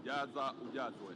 Jaza ujazwe.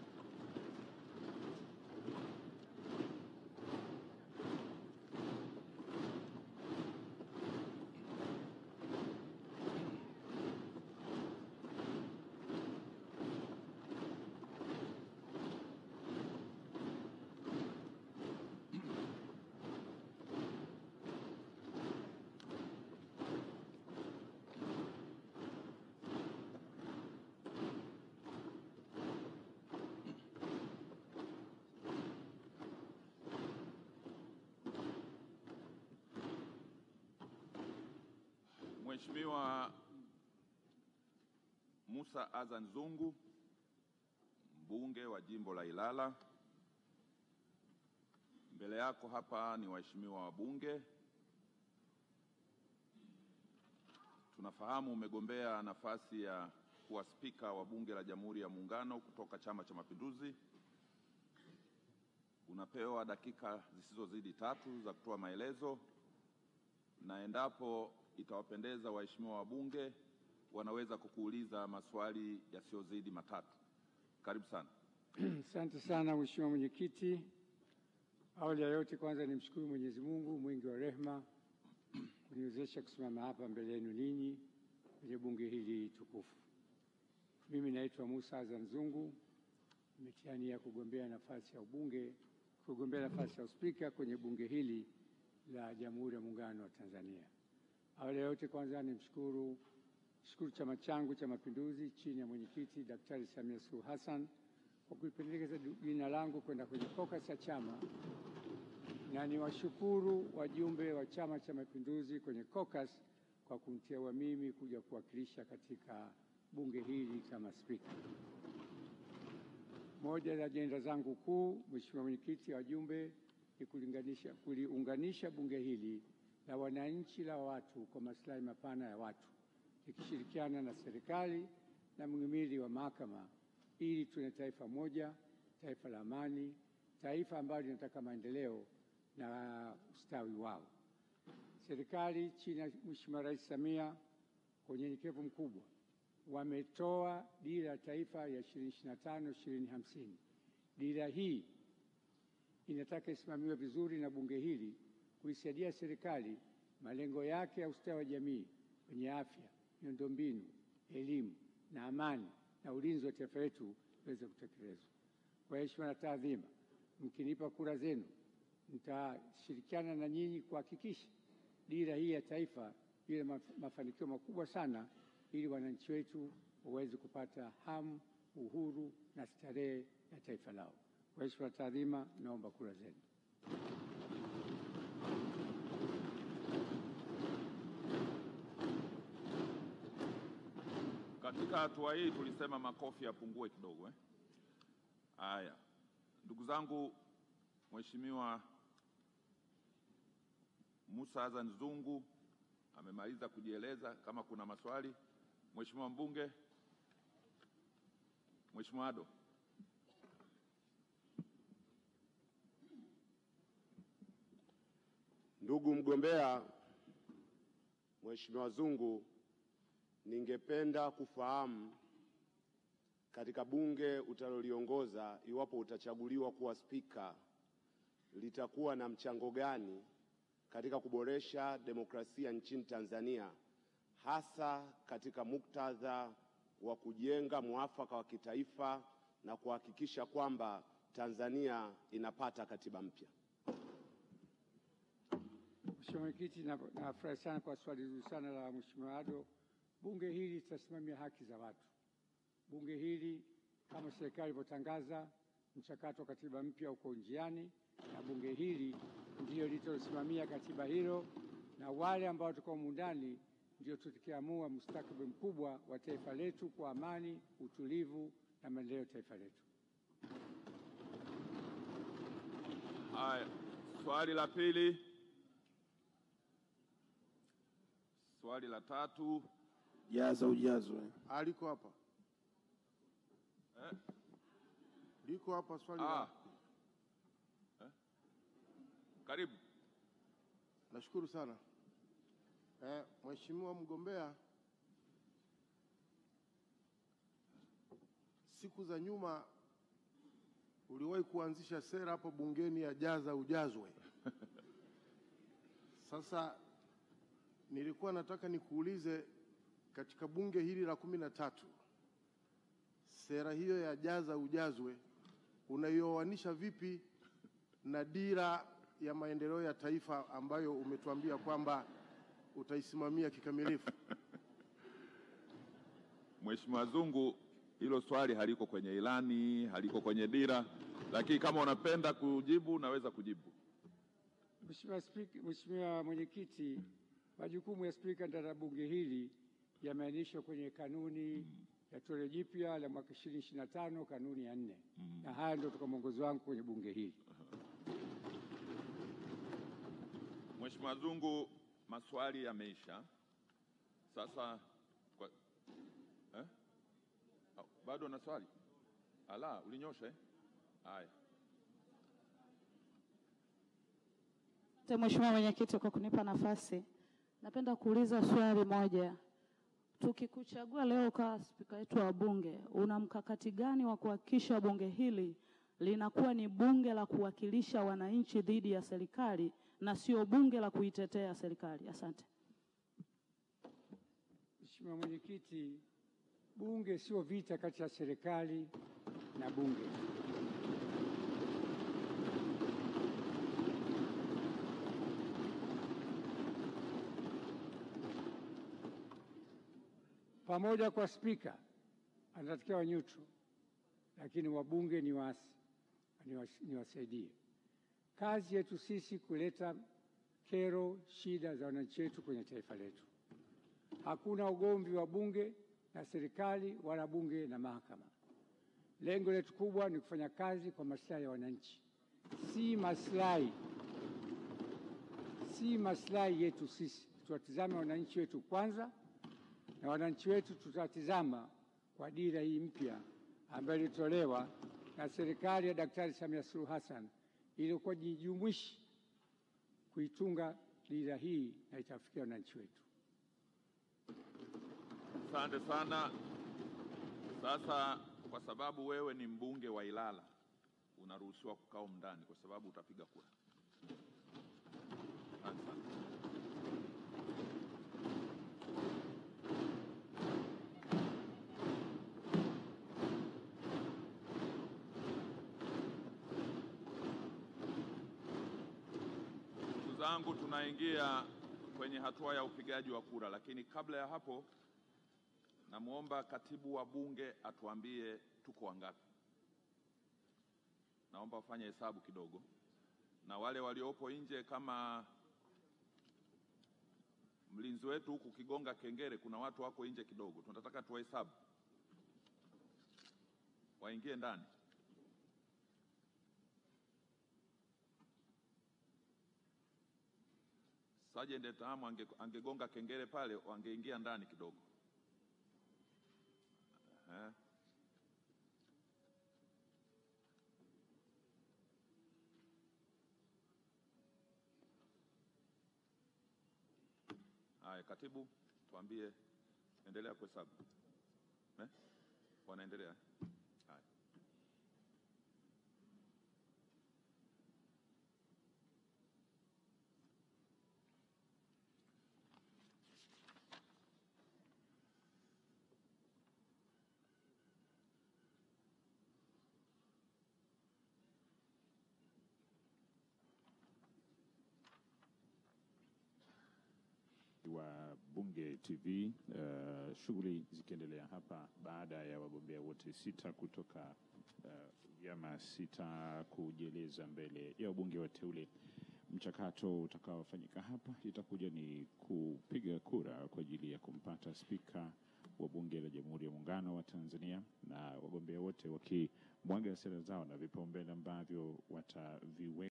Mheshimiwa Musa Azan Zungu, mbunge wa jimbo la Ilala. Mbele yako hapa ni waheshimiwa wabunge. Tunafahamu umegombea nafasi ya kuwa spika wa bunge la Jamhuri ya Muungano kutoka Chama cha Mapinduzi. Unapewa dakika zisizozidi 3 za kutoa maelezo, na endapo itawapendeza waheshimiwa wabunge wanaweza kukuuliza maswali yasiyozidi 3. Karibu sana. Asante sana Mheshimiwa Mwenyekiti. Awali ya yote kwanza nimshukuru Mwenyezi Mungu mwingi wa rehema kuniwezesha kusimama hapa mbele yenu ninyi kwenye bunge hili tukufu. Mimi naitwa Musa Azan Zungu, nimetiania kugombea nafasi ya ubunge, kugombea nafasi ya uspika kwenye bunge hili la Jamhuri ya Muungano wa Tanzania. Awali ya yote kwanza nimshukuru chama changu cha Mapinduzi chini ya mwenyekiti Daktari Samia Suluhu Hassan kwa kuipendekeza jina langu kwenda kwenye caucus ya chama, na niwashukuru wajumbe wa Chama cha Mapinduzi kwenye caucus kwa kuniteua mimi kuja kuwakilisha katika bunge hili kama spika. Moja ya ajenda zangu kuu, Mheshimiwa Mwenyekiti, wajumbe, ni kuliunganisha bunge hili la wananchi la watu kwa maslahi mapana ya watu, ikishirikiana na serikali na mhimili wa mahakama, ili tuwe taifa moja, taifa la amani, taifa ambalo linataka maendeleo na ustawi wao. Serikali chini ya Mheshimiwa Rais Samia kwa unyenyekevu mkubwa wametoa dira ya taifa ya 2025-2050. Dira hii inataka isimamiwe vizuri na bunge hili kuisaidia serikali malengo yake ya ustawi wa jamii kwenye afya, miundombinu, elimu na amani na ulinzi wa taifa letu iweze kutekelezwa. Kwa heshima na taadhima, mkinipa kura zenu, nitashirikiana na nyinyi kuhakikisha dira hii ya taifa ile mafanikio makubwa sana, ili wananchi wetu waweze kupata hamu, uhuru na starehe ya taifa lao. Kwa heshima na taadhima, naomba kura zenu. Katika hatua hii tulisema makofi yapungue kidogo. Haya, ndugu zangu, Mheshimiwa Musa Azan Zungu amemaliza kujieleza. Kama kuna maswali, Mheshimiwa mbunge, Mheshimiwa Ado. Ndugu mgombea Mheshimiwa Zungu, ningependa kufahamu katika bunge utaloliongoza, iwapo utachaguliwa kuwa spika, litakuwa na mchango gani katika kuboresha demokrasia nchini Tanzania, hasa katika muktadha wa kujenga muafaka wa kitaifa na kuhakikisha kwamba Tanzania inapata katiba mpya. Mheshimiwa Mwenyekiti, nafurahi sana kwa swali zuri sana la Mheshimiwa Ado. Bunge hili litasimamia haki za watu. Bunge hili kama serikali ilivyotangaza, mchakato wa katiba mpya uko njiani, na bunge hili ndio litalosimamia katiba hilo, na wale ambao tuko ndani ndio tutakiamua mustakabali mkubwa wa taifa letu kwa amani, utulivu na maendeleo ya taifa letu. Haya, swali la pili. Swali la 3. Jaza ujazwe. Aliko hapa. Liko hapa swali la. Karibu. Nashukuru sana. Mheshimiwa mgombea, siku za nyuma uliwahi kuanzisha sera hapo bungeni ya jaza ujazwe. Sasa nilikuwa nataka nikuulize, katika bunge hili la 13 sera hiyo ya jaza ujazwe unaioanisha vipi na dira ya maendeleo ya taifa ambayo umetuambia kwamba utaisimamia kikamilifu? Mheshimiwa Zungu, hilo swali haliko kwenye ilani, haliko kwenye dira, lakini kama unapenda kujibu naweza kujibu. Mheshimiwa Mwenyekiti, majukumu ya Spika ndani ya bunge hili yameainishwa kwenye kanuni ya toleo jipya la mwaka 2025, kanuni ya 4. Na haya ndio kwa mwongozo wangu kwenye bunge hili. Mheshimiwa Zungu, maswali yameisha. Sasa bado na swali? Ala, ulinyosha Haya. Mheshimiwa Mwenyekiti, kwa kunipa nafasi, napenda kuuliza swali moja. Tukikuchagua leo kwa spika wetu wa bunge, una mkakati gani wa kuhakikisha bunge hili linakuwa ni bunge la kuwakilisha wananchi dhidi ya serikali na sio bunge la kuitetea serikali? Asante. Mheshimiwa Mwenyekiti, bunge sio vita kati ya serikali na bunge. Pamoja kwa spika anatakiwa neutral, lakini wabunge ni wasaidie. Kazi yetu sisi kuleta kero, shida za wananchi wetu kwenye taifa letu. Hakuna ugomvi wa bunge na serikali wala bunge na mahakama. Lengo letu kubwa ni kufanya kazi kwa maslahi ya wananchi, si maslahi yetu sisi. Tuwatizame wananchi wetu kwanza, na wananchi wetu tutatizama kwa dira hii mpya ambayo ilitolewa na serikali ya Daktari Samia Suluhu Hassan iliyokuwa jijumuishi kuitunga dira hii na itafikia wananchi wetu. Asante sana. Sasa kwa sababu wewe ni mbunge wa Ilala, unaruhusiwa kukaa ndani kwa sababu utapiga kura. Asante sana. Ndugu zangu, tunaingia kwenye hatua ya upigaji wa kura, lakini kabla ya hapo namwomba katibu wa bunge atuambie tuko wangapi. Naomba ufanye hesabu kidogo, na wale waliopo nje, kama mlinzi wetu huku kigonga kengele, kuna watu wako nje kidogo, tunataka tuwahesabu waingie ndani. Sergeant Tahamu angegonga kengele pale, wangeingia ndani kidogo. Haya, katibu, tuambie, endelea kuhesabu. Wanaendelea. Haya. Wa Bunge TV, shughuli zikiendelea hapa baada ya wagombea wote 6 kutoka vyama 6 kujieleza mbele ya wabunge wateule. Mchakato utakaofanyika hapa itakuja ni kupiga kura kwa ajili ya kumpata spika wa Bunge la Jamhuri ya Muungano wa Tanzania, na wagombea wote wakimwaga sera zao na vipaumbele ambavyo wataviweka